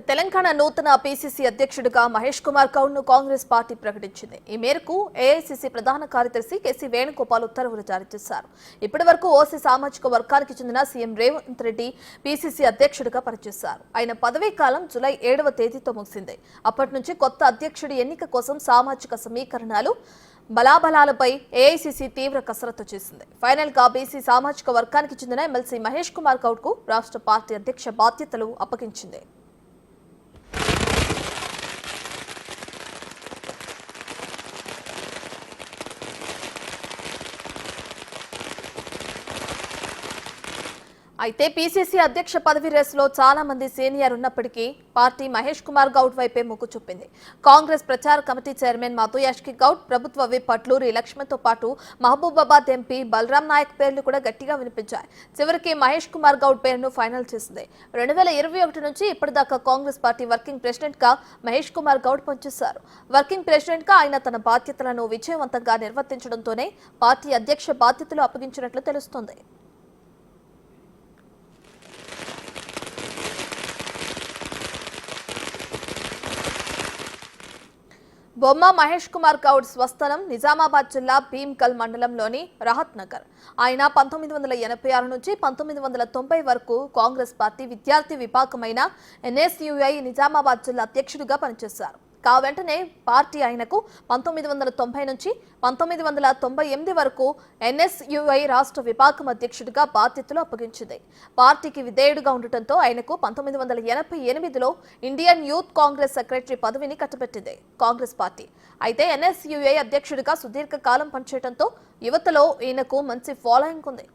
తెలంగాణ నూతన పీసీసీ అధ్యక్షుడిగా మహేష్ కుమార్ గౌడ్ ను కాంగ్రెస్ పార్టీ ప్రకటించింది. ఈ మేరకు ఏఐసీసీ ప్రధాన కార్యదర్శి కేసీ వేణుగోపాల్ ఉత్తర్వులు జారీ చేశారు. ఇప్పటి వరకు ఓసీ సామాజిక వర్గానికి చెందిన సీఎం రేవంత్ రెడ్డి పీసీసీ అధ్యక్షుడిగా పనిచేశారు. ఆయన పదవీ కాలం జూలై 7వ తేదీతో ముగిసింది. అప్పటి నుంచి కొత్త అధ్యక్షుడి ఎన్నిక కోసం సామాజిక సమీకరణాలు బలాబలాలపై ఏఐసీసీ తీవ్ర కసరత్తు చేసింది. ఫైనల్ గా బీసీ సామాజిక వర్గానికి చెందిన ఎమ్మెల్సీ మహేష్ కుమార్ గౌడ్ కు రాష్ట్ర పార్టీ అధ్యక్ష బాధ్యతలు అప్పగించింది. అయితే పీసీసీ అధ్యక్ష పదవి రేసులో చాలా మంది సీనియర్ ఉన్నప్పటికీ పార్టీ మహేష్ కుమార్ గౌడ్ వైపే మొగ్గు చూపింది. కాంగ్రెస్ ప్రచార కమిటీ చైర్మన్ మధు యాష్కి గౌడ్, ప్రభుత్వ విప్ పట్లూరి లక్ష్మణ్తో పాటు మహబూబాబాద్ ఎంపీ బలరాం నాయక్ పేర్లు కూడా గట్టిగా వినిపించాయి. చివరికి మహేష్ కుమార్ గౌడ్ పేరును ఫైనల్ చేసింది. 2021 నుంచి ఇప్పటిదాకా కాంగ్రెస్ పార్టీ వర్కింగ్ ప్రెసిడెంట్ గా మహేష్ కుమార్ గౌడ్ పనిచేశారు. వర్కింగ్ ప్రెసిడెంట్ గా ఆయన తన బాధ్యతలను విజయవంతంగా నిర్వర్తించడంతోనే పార్టీ అధ్యక్ష బాధ్యతలు అప్పగించినట్లు తెలుస్తోంది. బొమ్మ మహేష్ కుమార్ గౌడ్ స్వస్థలం నిజామాబాద్ జిల్లా భీమ్కల్ మండలంలోని రహత్ నగర్. ఆయన 1986 నుంచి 1990 వరకు కాంగ్రెస్ పార్టీ విద్యార్థి విభాగమైన ఎన్ఎస్యుఐ నిజామాబాద్ జిల్లా అధ్యక్షుడిగా పనిచేశారు. వెంటనే పార్టీ ఆయనకు 1990 నుంచి 1998 వరకు ఎన్ఎస్యుఐ రాష్ట్ర విభాగం అధ్యక్షుడిగా బాధ్యతలు అప్పగించింది. పార్టీకి విధేయుడిగా ఉండటంతో ఆయనకు 1988లో ఇండియన్ యూత్ కాంగ్రెస్ సెక్రటరీ పదవిని కట్టబెట్టింది కాంగ్రెస్ పార్టీ. అయితే ఎన్ఎస్యుఐ అధ్యక్షుడిగా సుదీర్ఘ కాలం పనిచేయడంతో యువతలో ఈయనకు మంచి ఫాలోయింగ్ ఉంది.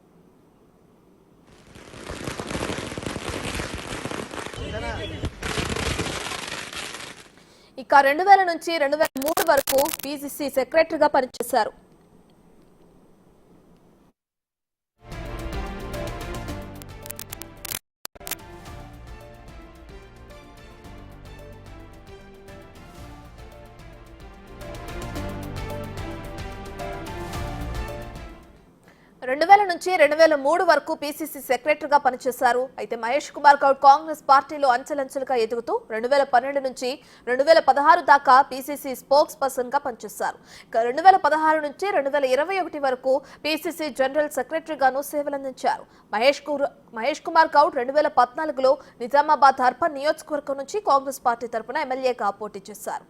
ఇక 2000 నుంచి 2003 వరకు పీసీసీ సెక్రటరీగా పనిచేశారు. నుంచి 2003 వరకు పీసీసీ సెక్రటరీగా పనిచేశారు. అయితే మహేష్ కుమార్ గౌడ్ కాంగ్రెస్ పార్టీలో అంచెలంచెలుగా ఎదుగుతూ 2012 నుంచి 2016 దాకా పీసీసీ స్పోక్స్ పర్సన్ గా పనిచేశారు. 2016 నుంచి 2021 వరకు పీసీసీ జనరల్ సెక్రటరీగాను సేవలందించారు. మహేష్ కుమార్ గౌడ్ 2014లో నిజామాబాద్ అర్బన్ నియోజకవర్గం నుంచి కాంగ్రెస్ పార్టీ తరఫున ఎమ్మెల్యేగా పోటీ చేశారు.